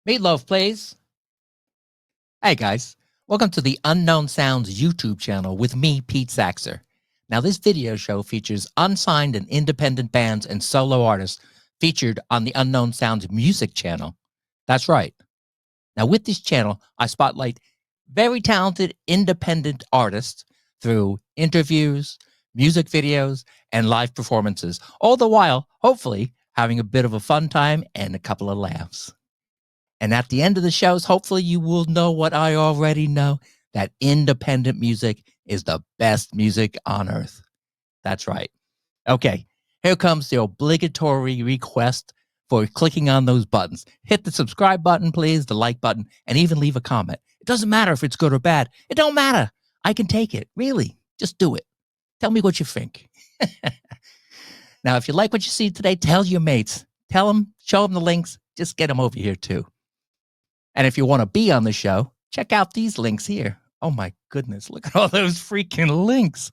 Meatloaf, please. Hey, guys. Welcome to the Unknown Sounds YouTube channel with me, Pete Saxer. Now, this video show features unsigned and independent bands and solo artists featured on the Unknown Sounds music channel. That's right. Now, with this channel, I spotlight very talented independent artists through interviews, music videos, and live performances, all the while, hopefully, having a bit of a fun time and a couple of laughs. And at the end of the shows, hopefully you will know what I already know, that independent music is the best music on earth. That's right. Okay, here comes the obligatory request for clicking on those buttons. Hit the subscribe button, please, the like button, and even leave a comment. It doesn't matter if it's good or bad. It don't matter. I can take it. Really. Just do it. Tell me what you think. Now, if you like what you see today, tell your mates. Tell them, show them the links. Just get them over here too. And if you want to be on the show, check out these links here. Oh my goodness, look at all those freaking links.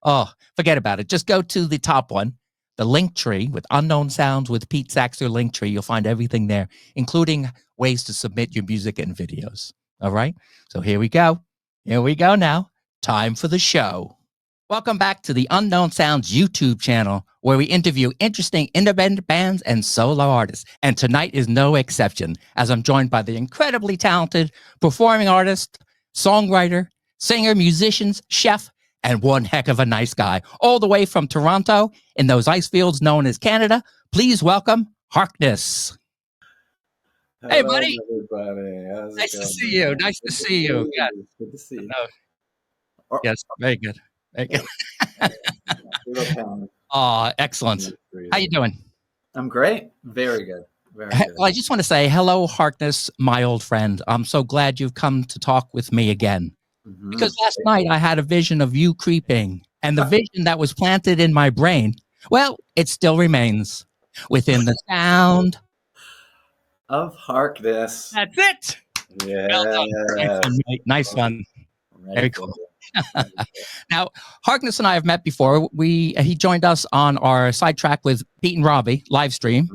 Oh, forget about it. Just go to the top one, the link tree with Unknown Sounds with Pete Saxer link tree. You'll find everything there, including ways to submit your music and videos. All right. So here we go. Here we go now. Time for the show. Welcome back to the Unknown Sounds YouTube channel, where we interview interesting independent bands and solo artists. And tonight is no exception, as I'm joined by the incredibly talented performing artist, songwriter, singer, musicians, chef, and one heck of a nice guy, all the way from Toronto in those ice fields known as Canada. Please welcome Harkness. Hey, buddy. Everybody. How's Nice it to going, see you. man? Nice to Good see you. Yeah. Good to see you. No, yes, very good. Very good. Oh, excellent. How you doing? I'm great. Very good. Very good. Well, I just want to say hello, Harkness, my old friend. I'm so glad you've come to talk with me again. Because last night I had a vision of you creeping, and the vision that was planted in my brain, well, it still remains within the sound of Harkness. That's it. Yeah. Well done. Nice one, mate. Nice one. Very cool. Now, Harkness and I have met before. He joined us on our sidetrack with Pete and Robbie live stream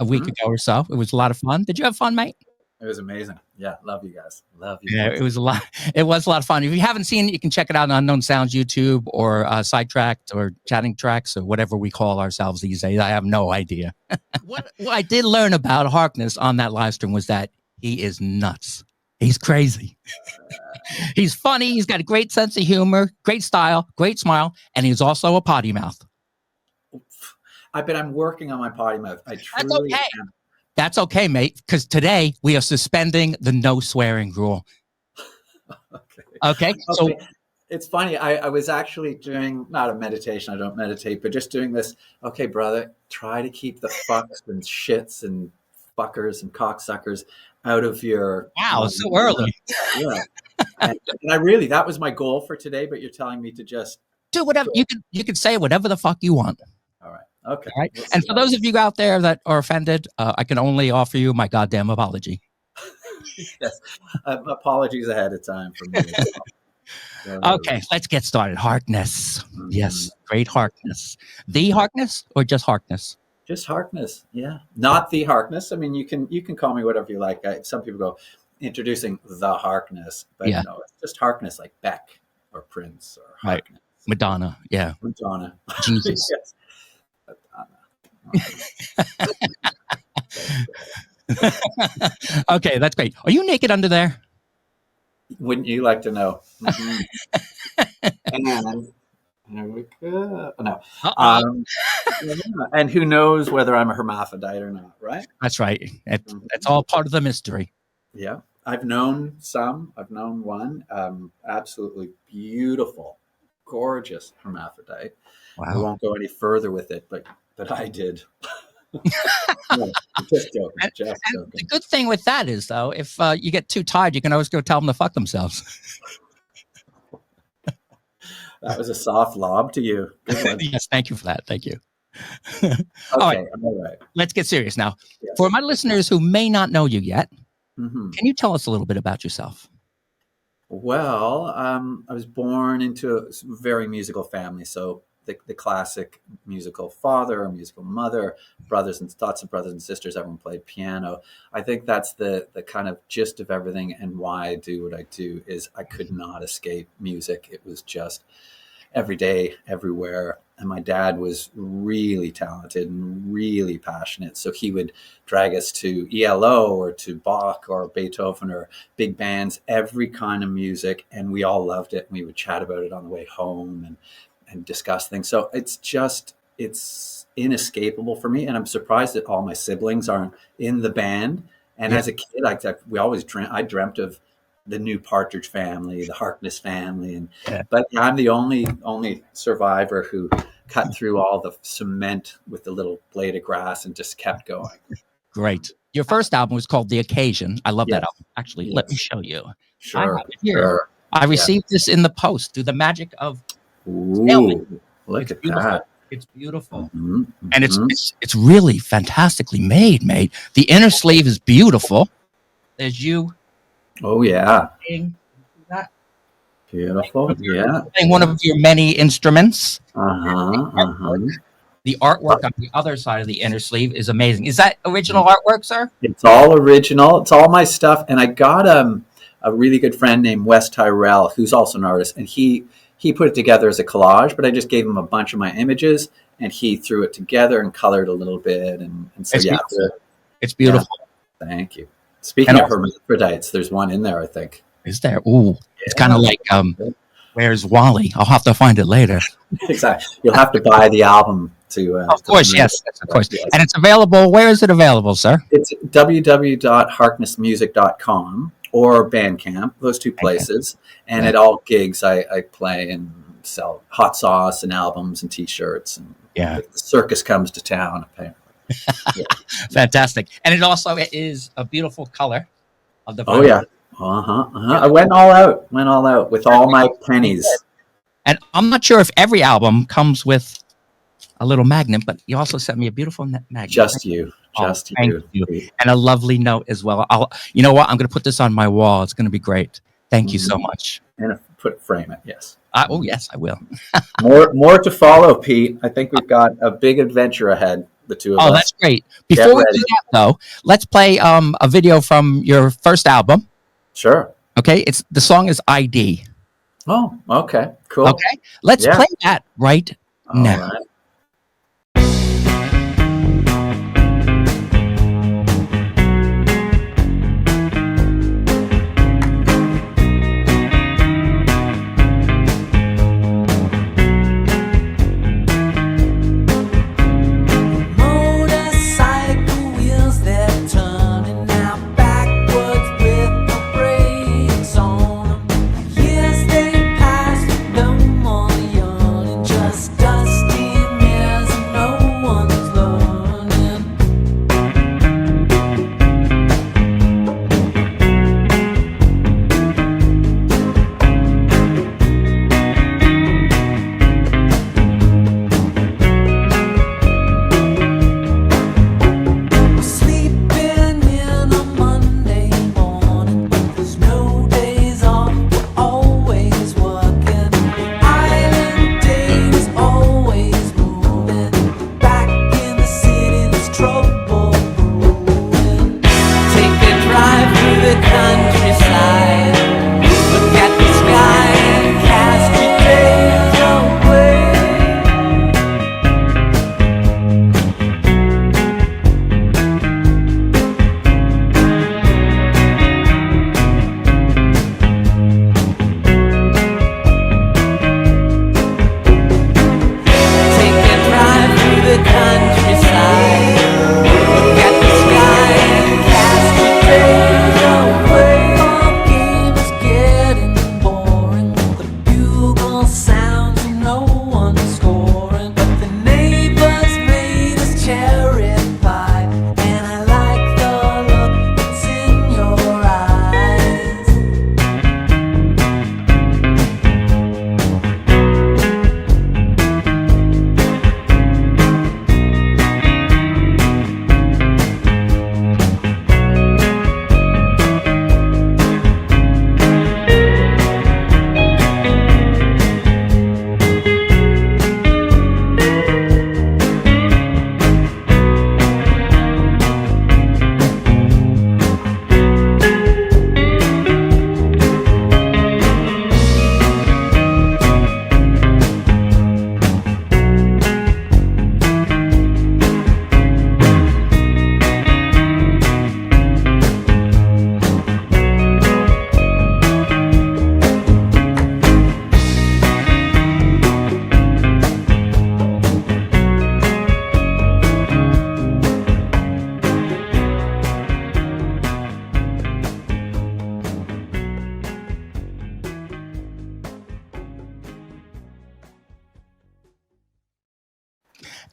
a week ago or so. It was a lot of fun. Did you have fun, mate? It was amazing. Yeah, love you guys. Love you. Yeah, guys. it was a lot. It was a lot of fun. If you haven't seen it, you can check it out on Unknown Sounds YouTube or Sidetracked or Chatting Tracks or whatever we call ourselves these days. I have no idea. What I did learn about Harkness on that live stream was that he is nuts. He's crazy. He's funny. He's got a great sense of humor, great style, great smile, and he's also a potty mouth. I'm working on my potty mouth. I truly am. That's okay, mate, because today we are suspending the no swearing rule. Okay. So it's funny. I was actually doing not a meditation. I don't meditate, but just doing this. Okay, brother, try to keep the fucks and shits and fuckers and cocksuckers out of your. Wow, so early. Yeah. And I really, that was my goal for today. But you're telling me to just do whatever you can say whatever the fuck you want. All right. Okay. All right. And for those of you out there that are offended, I can only offer you my goddamn apology. Yes. Apologies ahead of time for me. Okay, let's get started. Harkness. Yes, great Harkness. The Harkness or just Harkness? Just Harkness. Yeah. Not the Harkness. I mean, you can call me whatever you like. Some people go introducing the Harkness, but no, it's just Harkness, like Beck or Prince or Harkness. Right. Madonna. Yeah. Madonna. Jesus. Yes. Okay, that's great. Are you naked under there? Wouldn't you like to know? And there we go. No. And who knows whether I'm a hermaphrodite or not, right? That's right. That's all part of the mystery. Yeah. I've known some. I've known one. Absolutely beautiful, gorgeous hermaphrodite. Wow. I won't go any further with it, but I did. No, just joking. Just joking. The good thing with that is, though, if you get too tired, you can always go tell them to fuck themselves. That was a soft lob to you. Yes, thank you for that. Thank you. Okay, all right. Right. Let's get serious now. Yes. For my listeners who may not know you yet, can you tell us a little bit about yourself? Well, I was born into a very musical family. So the classic musical father or musical mother, brothers and lots of brothers and sisters. Everyone played piano. I think that's the kind of gist of everything, and why I do what I do is I could not escape music. It was just every day, everywhere. And my dad was really talented and really passionate. So he would drag us to ELO or to Bach or Beethoven or big bands, every kind of music. And we all loved it. And we would chat about it on the way home and discuss things. So it's inescapable for me. And I'm surprised that all my siblings aren't in the band. And Yeah. as a kid, I dreamt of the new Partridge Family, the Harkness family, but I'm the only survivor who cut through all the cement with the little blade of grass and just kept going. Great. Your first album was called The Occasion. I love that Yes. album. Actually, Yes. let me show you. I Sure. have it here. Sure. I received this in the post through the magic of Ooh, look it's at beautiful. that. It's beautiful. Mm-hmm. And it's really fantastically made, mate. The inner sleeve is beautiful. There's you. Oh yeah. Playing that. Beautiful. Yeah. Playing one of your many instruments. Uh-huh. The artwork on the other side of the inner sleeve is amazing. Is that original artwork, sir? It's all original. It's all my stuff. And I got a really good friend named Wes Tyrell, who's also an artist, and he put it together as a collage, but I just gave him a bunch of my images and he threw it together and colored a little bit. And so, It's yeah. beautiful. It's beautiful. Yeah. Thank you. Speaking of hermaphrodites, there's one in there, I think. Is there? Ooh, it's kind of like, where's Wally? I'll have to find it later. Exactly. You'll have to buy the album to. Of course, yes. Of course. Yes. And it's available. Where is it available, sir? It's www.harknessmusic.com or Bandcamp, those two places. And at all gigs, I play and sell hot sauce and albums and T-shirts. And Yeah. the circus comes to town, apparently. Yeah. Fantastic. And it also is a beautiful color of the vinyl. Oh, yeah. I went all out with all my pennies. And I'm not sure if every album comes with a little magnet, but you also sent me a beautiful magnet. Just you. Thank you. And a lovely note as well. You know what? I'm going to put this on my wall. It's going to be great. Thank you so much. And frame it, yes. Oh, yes, I will. More to follow, Pete. I think we've got a big adventure ahead, the two of us. Oh, that's great. Before we do that, though, let's play a video from your first album. Sure. Okay, the song is ID. Oh, okay, cool. Okay, let's play that right now. All right. Years they pass, no more yawning, just dusty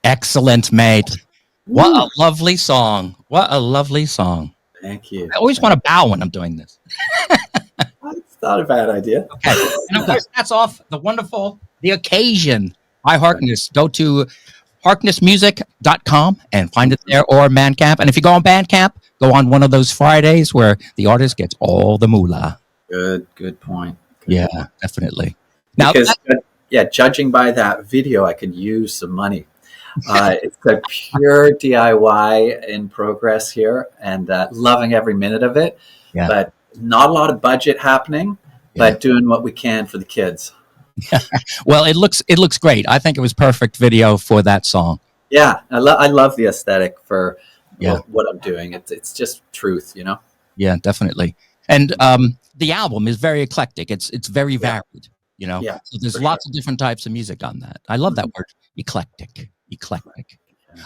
Excellent, mate. What Woo! a lovely song. What a lovely song. Thank you. I always want to bow when I'm doing this. It's not a bad idea. Okay. And of course, that's off the wonderful The Occasion by Harkness. Go to harknessmusic.com and find it there, or Bandcamp. And if you go on Bandcamp, go on one of those Fridays where the artist gets all the moolah. Good point. Yeah, Point. definitely. Now, Because yeah, judging by that video, I could use some money. It's a pure DIY in progress here, and loving every minute of it. yeah, But not a lot of budget happening, yeah. but doing what we can for the kids. Well, it looks great. I think it was perfect video for that song. Yeah, I love the aesthetic for Yeah, what I'm doing. It's just truth, you know. yeah, definitely. And the album is very eclectic. It's very Yeah, varied. You know, yeah, so there's for sure. lots of different types of music on that. I love that word, eclectic. Eclectic.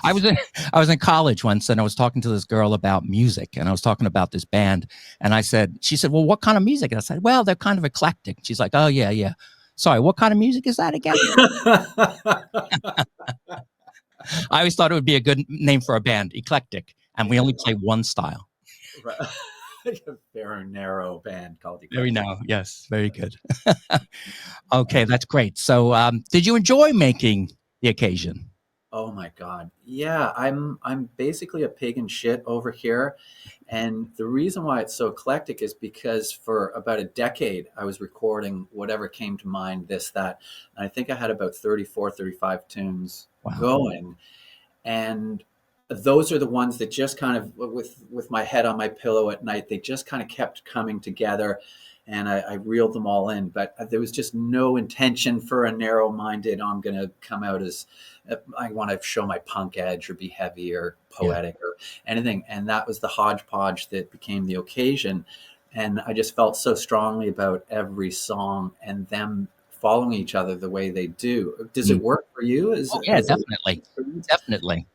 I was in I was in college once, and I was talking to this girl about music, and I was talking about this band, and she said, "Well, what kind of music?" And I said, "Well, they're kind of eclectic." She's like, "Oh yeah, yeah." Sorry, what kind of music is that again? I always thought it would be a good name for a band, eclectic, and we only play one style. Right. A very narrow band called Very Eclectic. now, yes, very good. Okay, that's great. So, did you enjoy making the occasion? Oh my God. Yeah, I'm basically a pig in shit over here. And the reason why it's so eclectic is because for about a decade I was recording whatever came to mind, this, that. And I think I had about 34, 35 tunes Wow. going. And those are the ones that just kind of with my head on my pillow at night, they just kind of kept coming together, and I reeled them all in. But there was just no intention for a narrow-minded, I'm going to come out as I want to show my punk edge or be heavy or Yeah. poetic or anything. And that was the hodgepodge that became the occasion. And I just felt so strongly about every song and them following each other the way they do. Does Mm. it work for you? Oh yeah, definitely, definitely.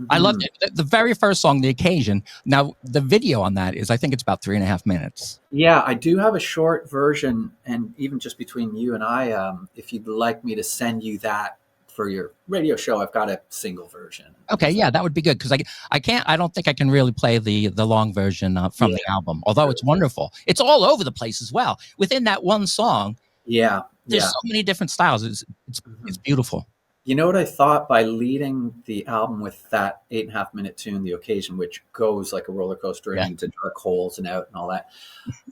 I loved Mhm. it. The very first song, "The Occasion." Now, the video on that is, I think it's about 3.5 minutes. Yeah, I do have a short version, and even just between you and I, if you'd like me to send you that for your radio show, I've got a single version. Okay, yeah, that would be good because I don't think I can really play the long version from Yeah, the album, although it's wonderful. It's all over the place as well. Within that one song, yeah, there's yeah. so many different styles. It's Mhm. beautiful. You know what I thought by leading the album with that 8.5 minute tune, "The Occasion," which goes like a roller coaster and Yeah, into dark holes and out and all that.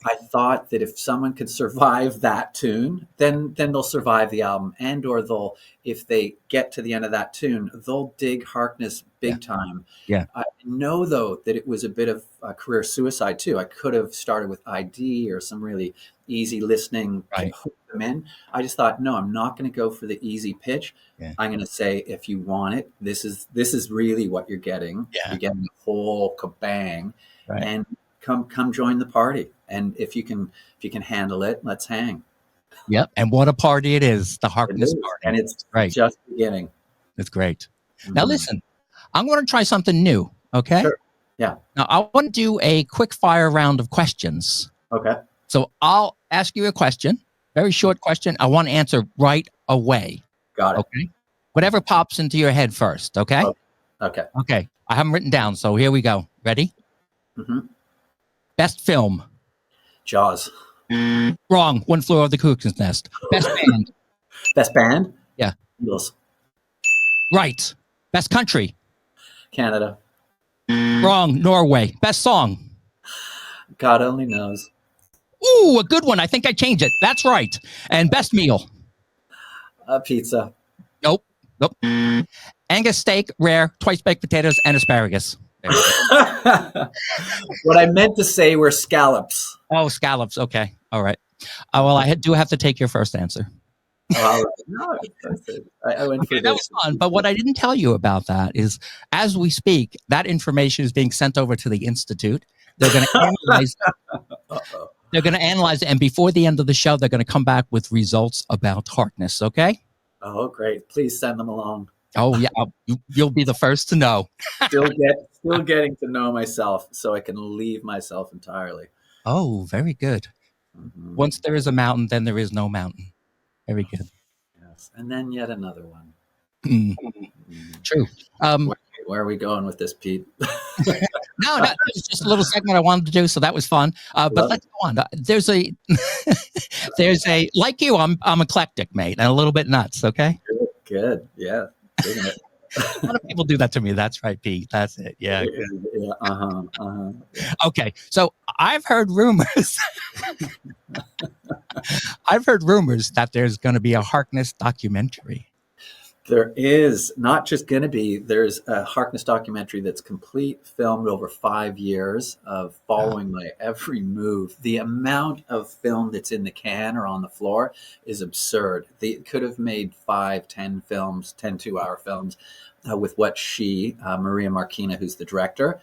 I thought that if someone could survive that tune, then they'll survive the album, and or they'll, if they get to the end of that tune, they'll dig Harkness yeah, big time. yeah. I know though that it was a bit of a career suicide too. I could have started with ID or some really easy listening to Right. hook them in. I just thought, no, I'm not going to go for the easy pitch. Yeah, I'm going to say, if you want it, this is really what you're getting. yeah. You're getting a whole kabang, Right. and come join the party. And if you can handle it, let's hang. Yep. And what a party it is! The It Harkness is, and party. it's It's great. just beginning. It's great. Now Hmm. listen, I'm going to try something new. Okay. Sure. Yeah. Now I want to do a quick fire round of questions. Okay. So I'll ask you a question, very short question. I want to answer right away. Got it. Okay. Whatever pops into your head first. Okay. Okay. Okay. Okay. I haven't written down. So here we go. Ready? Hmm. Best film. Jaws. Wrong. One Flew Over the Cuckoo's Nest. Best band. Best band? Yeah. Eagles. Right. Best country. Canada. Wrong. Norway. Best song. God only knows. Ooh, a good one. I think I changed it. That's right. And best meal. Pizza. Nope. Nope. Angus steak, rare, twice baked potatoes, and asparagus. There we go. What I meant to say were scallops. Oh, scallops. Okay. All right. Well, do have to take your first answer. Oh, no, that's it. I went for Okay, that this. was fun. But what I didn't tell you about that is, as we speak, that information is being sent over to the Institute. They're going to analyze. Uh-oh. They're going to analyze it, and before the end of the show, they're going to come back with results about Harkness. Okay. Oh, great. Please send them along. Oh yeah, you'll be the first to know. Still getting to know myself so I can leave myself entirely. Oh, very good. Mhm. Once there is a mountain, then there is no mountain. Very good. Yes. And then yet another one. Mm. Mhm. True. Um, Where are we going with this, Pete? no, it was just a little segment I wanted to do, so that was fun. But Love let's go on. There's a, there's a like you. I'm eclectic, mate, and a little bit nuts. Okay. it. Good. Yeah. Digging it. A lot of people do that to me. That's right, Pete. That's it. Yeah. Yeah. Uh-huh. Uh-huh. Yeah. Okay. So I've heard rumors. I've heard rumors that there's going to be a Harkness documentary. There is not just going to be, there's a Harkness documentary that's complete, filmed over 5 years of Wow. following my every move. The amount of film that's in the can or on the floor is absurd. They could have made 5, 10 films, 10 2-hour films with what Maria Marquina, who's the director.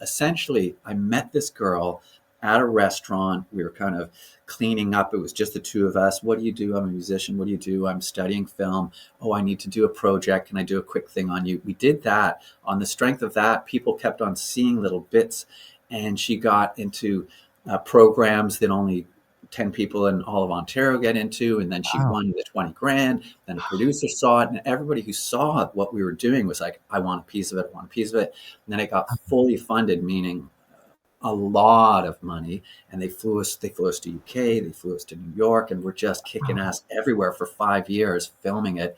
Essentially, I met this girl at a restaurant. We were kind of cleaning up. It was just the two of us. What do you do? I'm a musician. What do you do? I'm studying film. Oh, I need to do a project. Can I do a quick thing on you? We did that. On the strength of that, people kept on seeing little bits, and she got into programs that only 10 people in all of Ontario get into. And then she Wow. won the 20 grand. Then a producer saw it, and everybody who saw what we were doing was like, I want a piece of it. I want a piece of it. And then it got fully funded, meaning a lot of money, and they flew us to UK, they flew us to New York, and we're just kicking ass everywhere for 5 years filming it.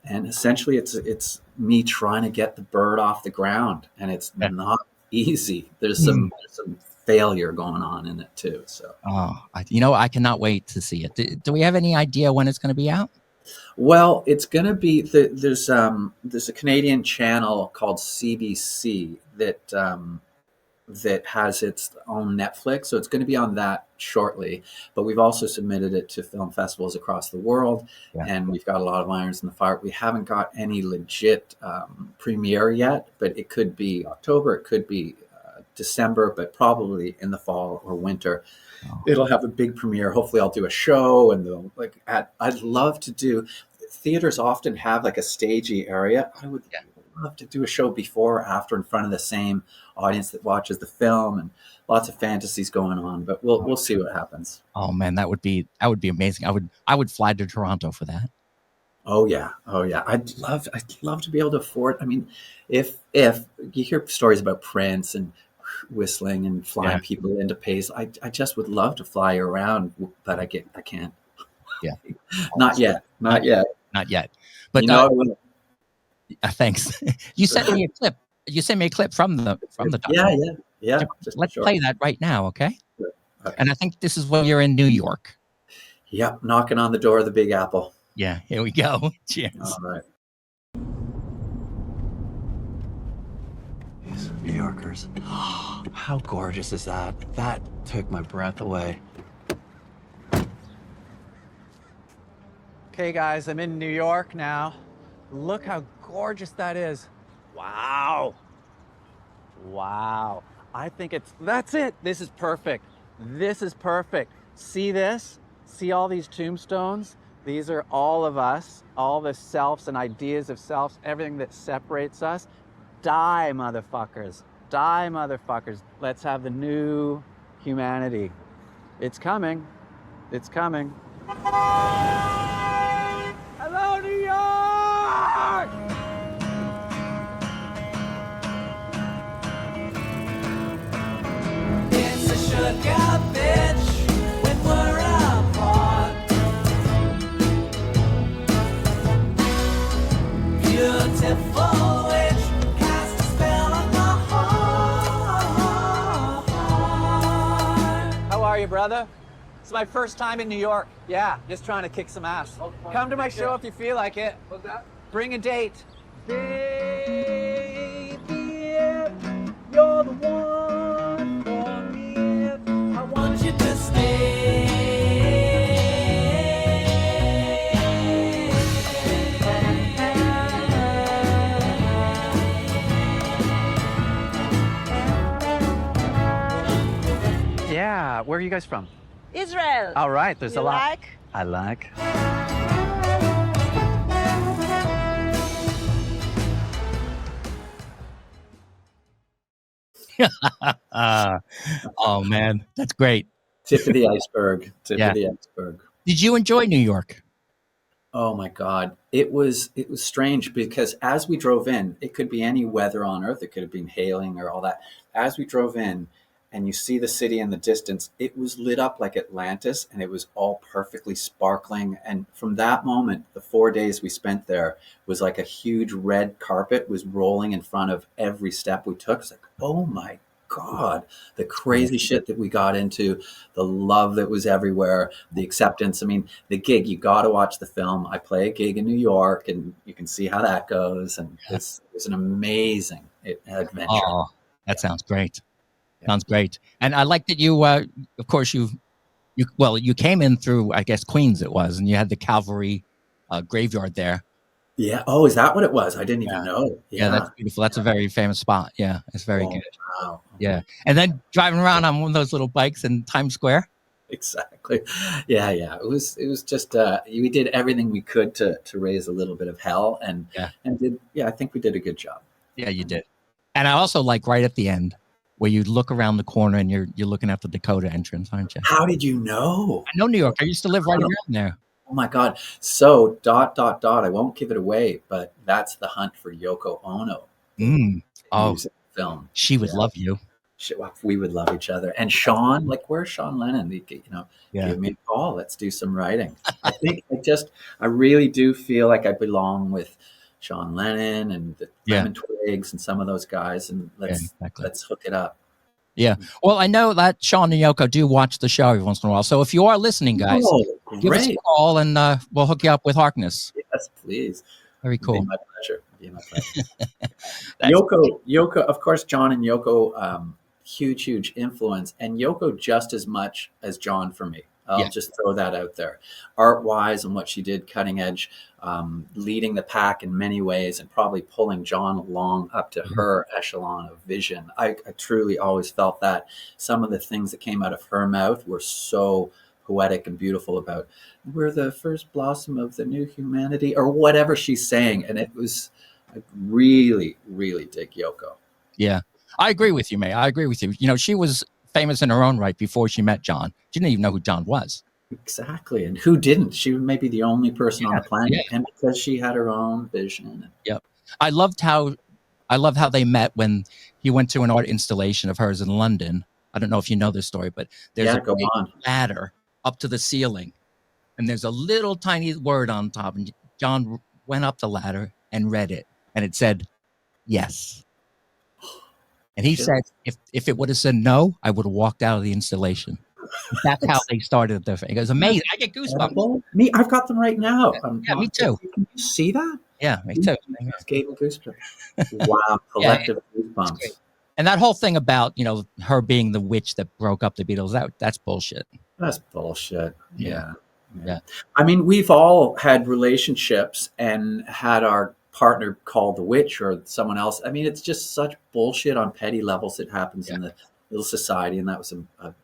And essentially it's me trying to get the bird off the ground, and it's Yeah. not easy. There's Mm. some failure going on in it too. So Oh, I cannot wait to see it. Do we have any idea when it's going to be out? well, it's going to be there's a Canadian channel called CBC that has its own Netflix. So it's going to be on that shortly. But we've also submitted it to film festivals across the world, Yeah. and we've got a lot of irons in the fire. We haven't got any legit premiere yet, but it could be October, it could be December, but probably in the fall or winter. Oh, It'll have a big premiere. Hopefully, I'll do a show, and they'll I'd love to do. Theaters often have like a stagey area. I would yeah. love to do a show before or after in front of the same audience that watches the film, and lots of fantasies going on. But we'll see what happens. Oh man, that would be amazing. I would fly to Toronto for that. Oh yeah, oh yeah. I'd love to be able to afford. I mean, if you hear stories about Prince and whistling and Yeah. flying people into Pace, I just would love to fly around, but I can't. Yeah. Not yet, Not not yet. not yet. You But know, I will. thanks. You sent me a clip. You sent me a clip from the Yeah, documentary. yeah, yeah. Just Let's short. play that right now, okay? Okay. And I think this is when you're in New York. Yep, knocking on the door of the Big Apple. Yeah, here we go. Cheers. All right. These New Yorkers. How gorgeous is that? That took my breath away. Okay, guys, I'm in New York now. Look how gorgeous that is. Wow. Wow. I think that's it. This is perfect. This is perfect. See this? See all these tombstones? These are all of us, all the selves and ideas of selves, everything that separates us. Die, motherfuckers. Die, motherfuckers. Let's have the new humanity. It's coming. It's coming. Hello, New York! It's a sugar bitch when we're apart. Beautiful witch cast a spell on my heart. How are you, brother? It's my first time in New York. Yeah, just trying to kick some ass. Come to my show if you feel like it. What's that? Bring a date. Baby, if you're the one for me, I want you to Yeah, where are you guys from? Israel. All right, there's You a lot. like? I like. Oh man, that's great. Tip of the iceberg. Tip Yeah. of the iceberg. Did you enjoy New York? Oh my God. It was strange because as we drove in, it could be any weather on earth. It could have been hailing or all that. As we drove in and you see the city in the distance, it was lit up like Atlantis and it was all perfectly sparkling. And from that moment, the 4 days we spent there was like a huge red carpet was rolling in front of every step we took. It's like, oh my God, the Yeah. crazy shit that we got into, the love that was everywhere, the acceptance. I mean, the gig, you got to watch the film. I play a gig in New York and you can see how that goes. And it's an amazing adventure. Oh, that sounds great. Yeah. Sounds great. And I like that you, of course, you came in through, I guess, Queens it was, and you had the Calvary graveyard there. Yeah. Oh, is that what it was? I didn't Yeah. even know. Yeah, that's Yeah. beautiful. That's a very famous spot. Yeah, it's very Oh, good. wow. Yeah. And then driving around on one of those little bikes in Times Square. Exactly. Yeah. Yeah. It was just, we did everything we could to raise a little bit of hell Yeah. and did, yeah, I think we did a good job. Yeah, you did. And I also like right at the end where you look around the corner and you're looking at the Dakota entrance, aren't you? How did you know? I know New York. I used to live right around there. Oh my God. So dot dot dot. I won't give it away, but that's the hunt for Yoko Ono. The Mm. Oh, music film. she would Yeah. love you. We would love each other. And Sean, like, where's Sean Lennon? Yeah. Give me a call. Let's do some writing. I think I really do feel like I belong with Sean Lennon and the Yeah. Lemon Twigs and some of those guys, and Yeah, exactly. let's hook it up. Yeah. Well, I know that Sean and Yoko do watch the show every once in a while. So if you are listening, guys, Oh, give us a great! call and we'll hook you up with Harkness. Yes, please. Very It'd be cool. my pleasure. It'd be my pleasure. That's- Yoko, of course, John and Yoko, huge influence, and Yoko just as much as John for me. I'll Yeah. just throw that out there. Art wise and what she did, cutting edge, leading the pack in many ways, and probably pulling John along up to her echelon of vision. I truly always felt that some of the things that came out of her mouth were so poetic and beautiful about we're the first blossom of the new humanity or whatever she's saying. And it was, I really dig Yoko. Yeah. I agree with you, May. I agree with you. You know, she was famous in her own right before she met John. She didn't even know who John was. Exactly. And who didn't? She was maybe the only person on the planet. Yeah. And because she had her own vision. Yep. I loved how they met when he went to an art installation of hers in London. I don't know if you know this story, but there's Yeah, a go big on. ladder up to the ceiling, and there's a little tiny word on top. And John went up the ladder and read it, and it said, "Yes." And he Shit. said, if it would have said no, I would have walked out of the installation. That's how they started their thing. It was amazing. I get goosebumps. Incredible. Me, I've got them right now. Yeah, me too. Can you see that? Yeah, me too. Just gave me goosebumps. Wow, collective goosebumps. great. And that whole thing about, you know, her being the witch that broke up the Beatles, that's bullshit. That's bullshit. Yeah. Yeah. I mean, we've all had relationships and had our partner called the witch or someone else. I mean, it's just such bullshit on petty levels that happens in the little society. And that was a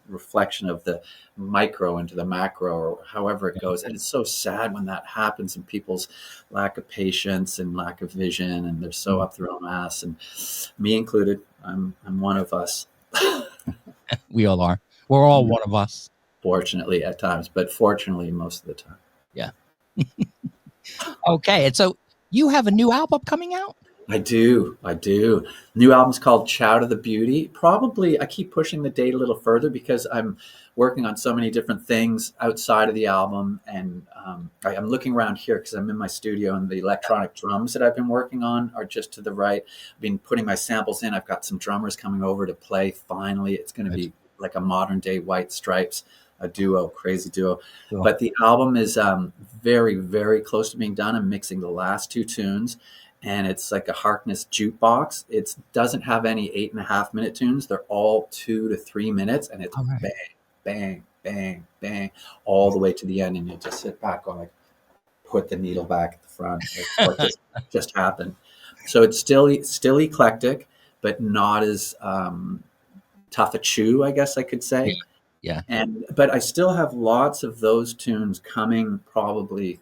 reflection of the micro into the macro or however it goes. And it's so sad when that happens and people's lack of patience and lack of vision and they're so up their own ass, and me included. I'm one of us. We all are. We're all one of us. Fortunately at times, but fortunately most of the time. Yeah. Okay. And so you have a new album coming out? I do. New album's called Chow to the Beauty. Probably I keep pushing the date a little further because I'm working on so many different things outside of the album. And I'm looking around here because I'm in my studio and the electronic drums that I've been working on are just to the right. I've been putting my samples in. I've got some drummers coming over to play. Finally, it's going to be like a modern day White Stripes, a duo, crazy duo. Cool. But the album is very, very close to being done. I'm mixing the last two tunes. And it's like a Harkness jukebox. It doesn't have any 8.5-minute tunes. They're all 2 to 3 minutes, and it's right. bang, bang, bang, bang, all the way to the end. And you just sit back going, like, put the needle back at the front. Like, what just happened? So it's still eclectic, but not as tough a chew, I guess I could say. Yeah. But I still have lots of those tunes coming. Probably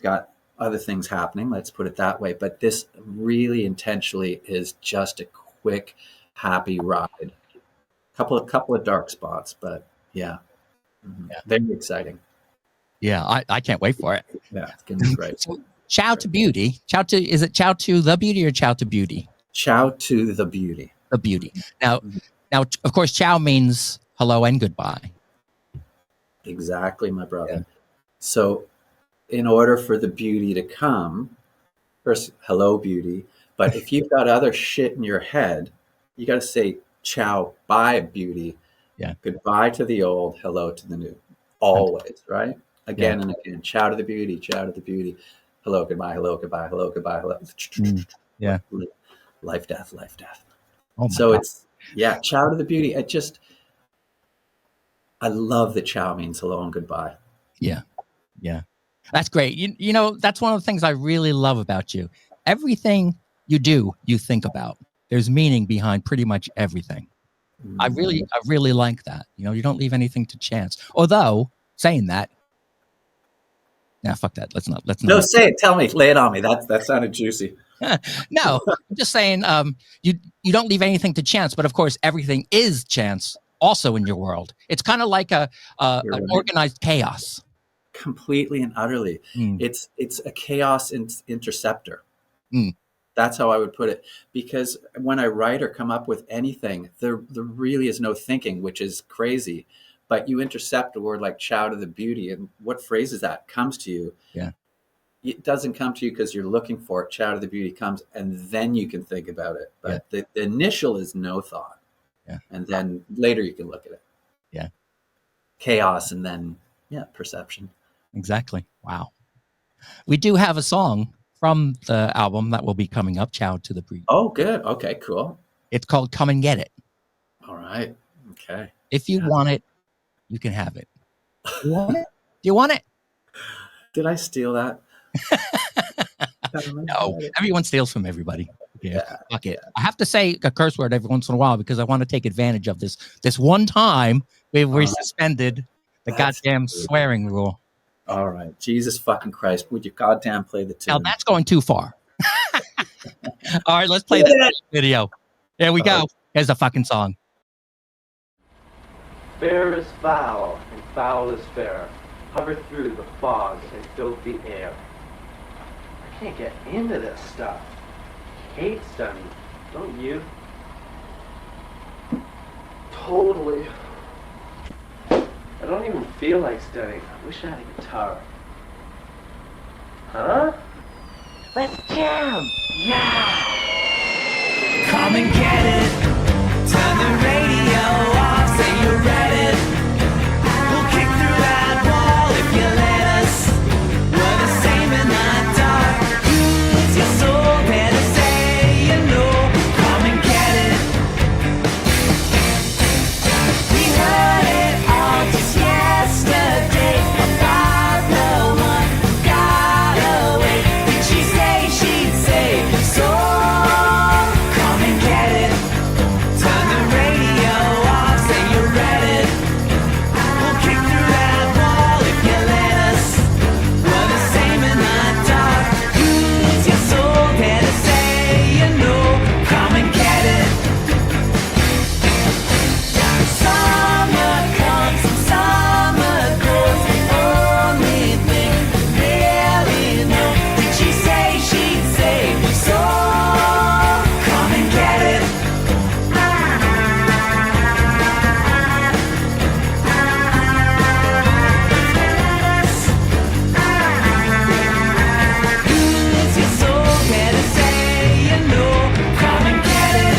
got other things happening, let's put it that way. But this really intentionally is just a quick, happy ride. Couple of dark spots, but yeah. Very exciting. Yeah, I can't wait for it. Yeah, it's gonna be great. So, Chow to Beauty. Is it Chow to the Beauty or Chow to Beauty? Ciao to the beauty. The Beauty. Now, of course, Chow means hello and goodbye. Exactly, my brother. Yeah. So, in order for the beauty to come, first, hello, beauty. But if you've got other shit in your head, you got to say ciao, bye, beauty. Yeah. Goodbye to the old, hello to the new. Always, right? Again and again. Ciao to the beauty, ciao to the beauty. Hello, goodbye, hello, goodbye, hello, goodbye, hello. Yeah. Life, death, life, death. Oh my So God. it's, yeah, ciao to the beauty. I love that ciao means hello and goodbye. Yeah. Yeah. That's great. You know, that's one of the things I really love about you. Everything you do, you think about. There's meaning behind pretty much everything. I really like that. You know, you don't leave anything to chance. Although saying that, nah, fuck that. Let's not. No, say it. Tell me. Lay it on me. That sounded juicy. No, I'm just saying. You don't leave anything to chance, but of course, everything is chance. Also in your world, it's kind of like an Right. organized chaos. Completely and utterly. It's a chaos interceptor. Mm. That's how I would put it. Because when I write or come up with anything, there really is no thinking, which is crazy. But you intercept a word like ciao to the beauty, and what phrase is that comes to you? Yeah. It doesn't come to you because you're looking for it. Ciao to the beauty comes, and then you can think about it. But the initial is no thought. Yeah. And then later you can look at it. Yeah. Chaos, and then, perception. Exactly. Wow. We do have a song from the album that will be coming up, Ciao to the Breed. Oh, good. Okay, cool. It's called Come and Get It. All right. Okay. If you want it, you can have it. You want it? Do you want it? Did I steal that? No. Everyone steals from everybody. Yeah. Fuck it. I have to say a curse word every once in a while because I want to take advantage of this one time we suspended the goddamn swearing rule. All right. Jesus fucking Christ. Would you goddamn play the tune? Now that's going too far. All right, let's play that video. There we go. Here's the fucking song. Fair is foul, and foul is fair. Hover through the fog and filthy air. I can't get into this stuff. I hate studying, don't you? Totally. I don't even feel like studying. I wish I had a guitar. Huh? Let's jam! Yeah! Come and get it. Turn the radio off, say you're ready. We'll kick through that wall if you let us. We're the same in the dark. It's your soul better say you know. Come and get it. We heard it all just yesterday about the one who got away. Did she say she'd say so? Come and get it. Turn the radio off, say you're ready. We'll kick through that wall if you let us. We're the same in the dark. It's your soul better say you know. Come and get it. Summer comes and summer goes. The only thing we really know. Did she say she'd say so? Come and get it. It's your soul better say you know. Come and get it.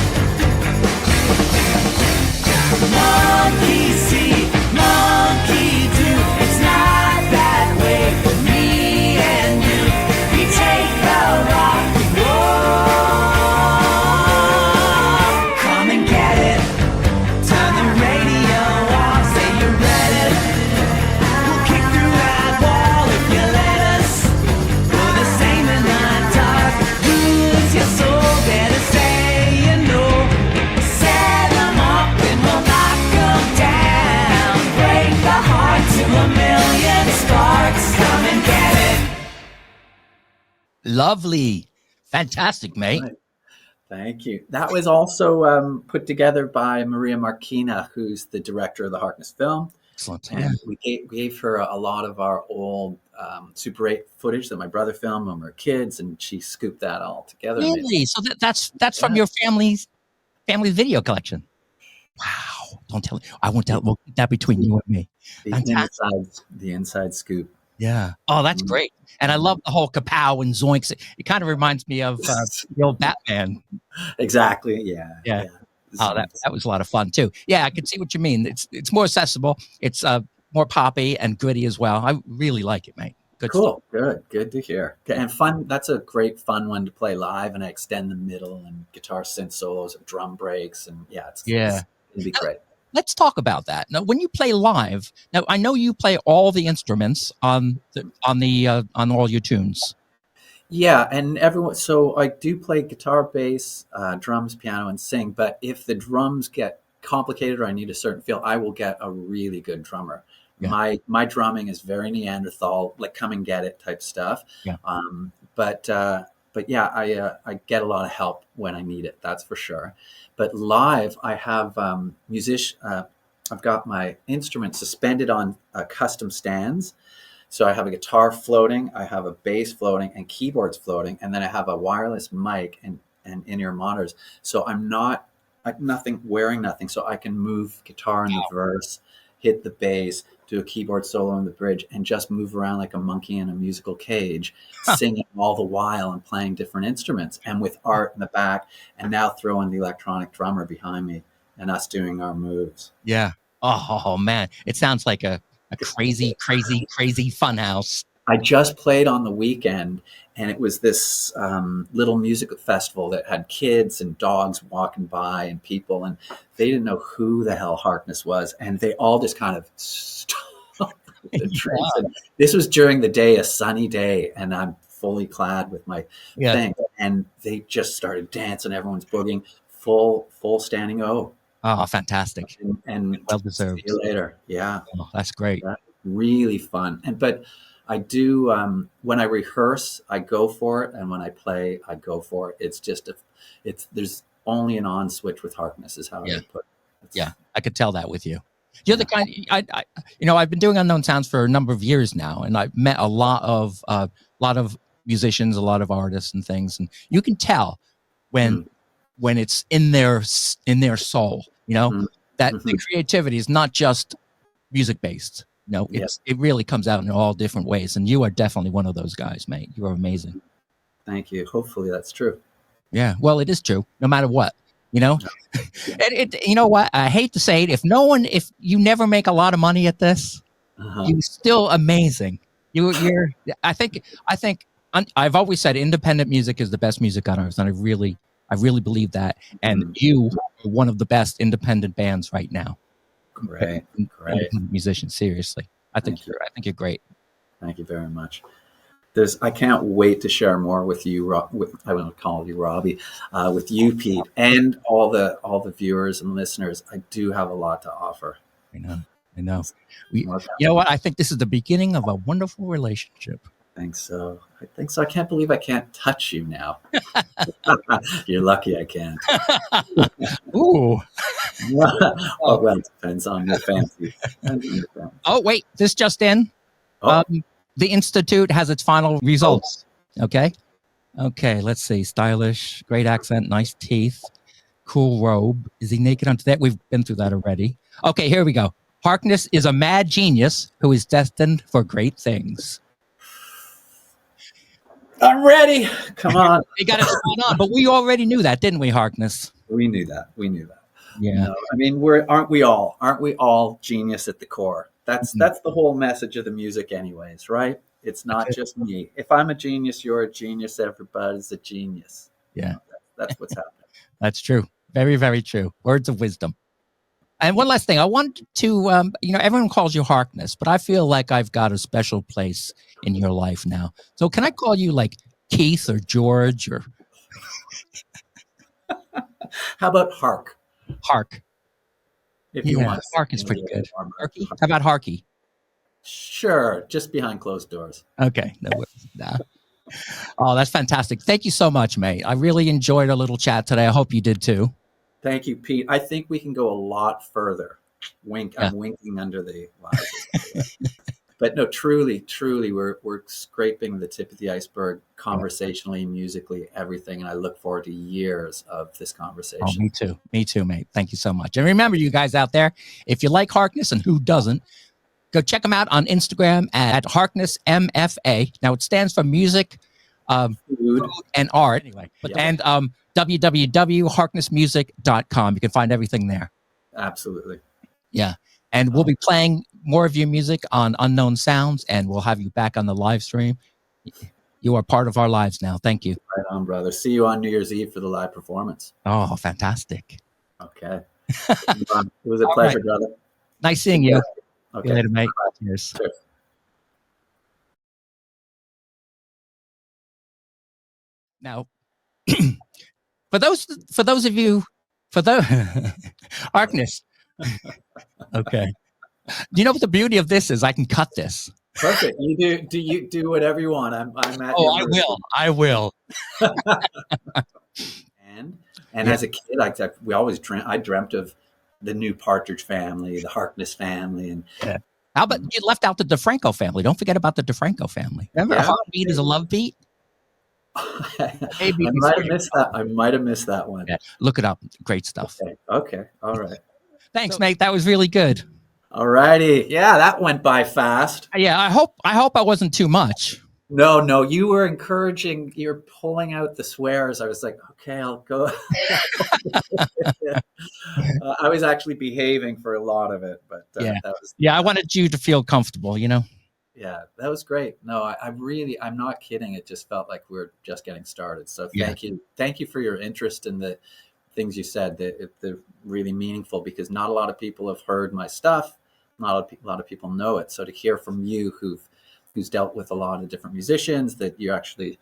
Monkey see, monkey do. It's not that way for me and you. We take the rock and roll. Come and get it. Turn the radio off, say you're ready. We'll kick through that wall if you let us. We're the same in the dark. Lose your soul, better say you know. Set 'em up and we'll knock 'em down. Break the heart to a million sparks. Come and get it. Lovely. Fantastic, mate. Right. Thank you. That was also put together by Maria Marquina, who's the director of the Harkness film. Excellent. And Yeah. we gave her a lot of our old Super 8 footage that my brother filmed when we were kids, and she scooped that all together. And made, Really? So that's from yeah, your family video collection. Wow. Don't tell me. I won't tell. We'll keep that between you and me. Fantastic. the inside scoop. Yeah. Oh, that's Mm. great. And I love the whole kapow and zoinks. It kind of reminds me of the old Batman. Exactly. Yeah. Yeah. Yeah. Oh, Zoinks. that was a lot of fun too. Yeah, I can see what you mean. It's more accessible. It's more poppy and gritty as well. I really like it, mate. Good stuff. Cool. Good to hear. And fun. That's a great fun one to play live, and I extend the middle and guitar synth solos and drum breaks, and yeah, it's Yeah. gonna be great. Let's talk about that. Now, when you play live, now I know you play all the instruments on all your tunes. Yeah, and everyone. So I do play guitar, bass, drums, piano, and sing. But if the drums get complicated or I need a certain feel, I will get a really good drummer. Yeah. My drumming is very Neanderthal, like come and get it type stuff. Yeah. But yeah, I get a lot of help when I need it. That's for sure. But live, I have I've got my instrument suspended on custom stands. So I have a guitar floating, I have a bass floating, and keyboards floating, and then I have a wireless mic and in-ear monitors. So I'm not wearing nothing, so I can move guitar in the verse, hit the bass, do a keyboard solo in the bridge, and just move around like a monkey in a musical cage, singing all the while and playing different instruments, and with art in the back, and now throw in the electronic drummer behind me and us doing our moves. Yeah. Oh man, it sounds like a crazy, crazy, crazy fun house. I just played on the weekend, and it was this little music festival that had kids and dogs walking by and people, and they didn't know who the hell Harkness was, and they all just kind of stopped the drinks. And this was during the day, a sunny day, and I'm fully clad with my thing, and they just started dancing. Everyone's boogieing, full standing O. Oh, fantastic. And well deserved. See you later. Yeah. Oh, that's great. That's really fun. But I do, when I rehearse, I go for it. And when I play, I go for it. It's just, there's only an on switch with Harkness is how I would put it. Yeah. I could tell that with you. You're the kind, I've been doing Unknown Sounds for a number of years now, and I've met a lot of musicians, a lot of artists and things. And you can tell when it's in their soul, that the creativity is not just music based. It really comes out in all different ways. And you are definitely one of those guys, mate. You are amazing. Thank you. Hopefully that's true. Yeah. Well, it is true. No matter what, and you know what? I hate to say it. If you never make a lot of money at this, you're still amazing. I think I've always said independent music is the best music on earth. And I really believe that. And you are one of the best independent bands right now. Great. Musicians, seriously. I think you're great. Thank you very much. I can't wait to share more with you. I want to call you Robbie, with you, Pete, and all the viewers and listeners. I do have a lot to offer. I know. You know what? I think this is the beginning of a wonderful relationship. I think so. I can't believe I can't touch you now. You're lucky I can't. Ooh. Oh, well, it depends on your fancy. Oh, wait. This just in. The Institute has its final results. Okay. Let's see. Stylish, great accent, nice teeth, cool robe. Is he naked under that? We've been through that already. Okay, here we go. Harkness is a mad genius who is destined for great things. I'm ready. Come on. They got it on, but we already knew that, didn't we, Harkness? We knew that. Yeah. I mean, aren't we all genius at the core? That's the whole message of the music anyways, right? It's not just me. If I'm a genius, you're a genius. Everybody's a genius. Yeah. That's what's happening. That's true. Very, very true. Words of wisdom. And one last thing, I want to, everyone calls you Harkness, but I feel like I've got a special place in your life now. So can I call you like Keith or George or? How about Hark? Hark. If you want. Hark is pretty good. Harky? How about Harky? Sure. Just behind closed doors. Okay. No worries. Nah. Oh, that's fantastic. Thank you so much, mate. I really enjoyed our little chat today. I hope you did too. Thank you, Pete. I think we can go a lot further. wink. Yeah. I'm winking under the lies. But no, truly, we're scraping the tip of the iceberg conversationally, musically, everything. And I look forward to years of this Oh, conversation. me too. Me too, mate. Thank you so much. And remember, you guys out there, if you like Harkness, and who doesn't, go check them out on Instagram at Harkness MFA. Now it stands for music, Food. and art. Anyway, but Yeah. and www.harknessmusic.com. You can find everything there. Absolutely. Yeah. And we'll be playing more of your music on Unknown Sounds, and we'll have you back on the live stream. You are part of our lives now. Thank you. Right on, brother. See you on New Year's Eve for the live performance. Oh, fantastic. Okay. It was a pleasure, brother. Nice seeing you. Okay. See you later, mate. Bye. Cheers. Cheers. Now, for those of you, Harkness. Okay. Do you know what the beauty of this is? I can cut this. Perfect. You do whatever you want. I'm at Oh, your I mercy. will. I will. And Yeah. as a kid, we always I dreamt of the new Partridge Family, the Harkness family, and How about you left out the DeFranco family? Don't forget about the DeFranco family. Remember, Yeah. a heartbeat is a love beat. I might have missed that one. Yeah, look it up. Great stuff. Okay. All right. Thanks, mate. That was really good. All righty. Yeah, that went by fast. Yeah, I hope I wasn't too much. No, you were encouraging. You're pulling out the swears. I was like, okay, I'll go. I was actually behaving for a lot of it, but Yeah. that was Yeah, I wanted you to feel comfortable, you know? yeah, that was great. No, I'm not kidding. It just felt like we were just getting started. So Yeah. thank you for your interest in the things you said. They're really meaningful because not a lot of people have heard my stuff. Not a lot of people know it. So to hear from you, who's dealt with a lot of different musicians, that you're actually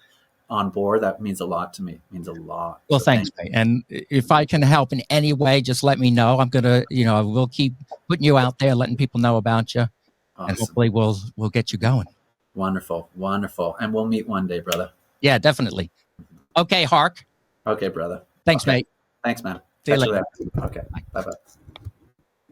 on board, that means a lot to me. It means a lot. Well, So thanks, mate. And if I can help in any way, just let me know. I'm gonna, I will keep putting you out there, letting people know about you, and Awesome. hopefully we'll get you going. Wonderful. And we'll meet one day, brother. Yeah, definitely. Okay, Hark. Okay, brother. Thanks, Okay. mate. Thanks, man. See you Catch later. Okay. Bye-bye.